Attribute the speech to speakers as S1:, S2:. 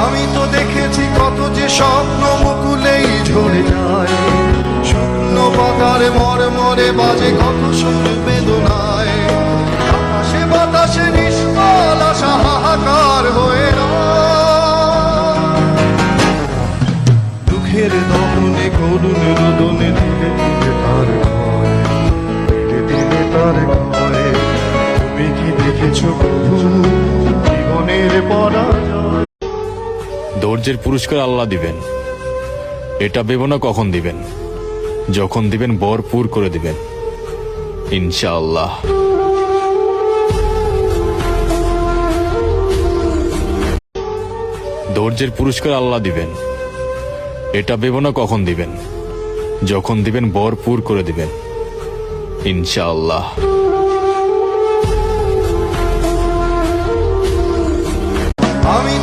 S1: আমি তো দেখেছি কত যে স্বপ্ন মুকুলেই ঝরে যায়, শুকনো পাতার মরে বাজে কত সুর বেদনায়, আকাশে বাতাসে নিষ্ফল আশা হাহাকার হয়ে রয়। দুঃখের দহনে করুণ রোদনে ধীরে ধীরে তার ভয়, ধীরে ধীরে তার ভয়। তুমি কি দেখেছো প্রভু জীবনের পরাজয়?
S2: ধৈর্যের পুরস্কার আল্লাহ দিবেন, এটা ভেবো না কখন দিবেন, যখন দিবেন ভরপুর করে দিবেন ইনশাআল্লাহ। ধৈর্যের পুরস্কার আল্লাহ দিবেন, এটা ভেবো না কখন দিবেন, যখন দিবেন ভরপুর করে দিবেন ইনশাআল্লাহ।
S1: আমি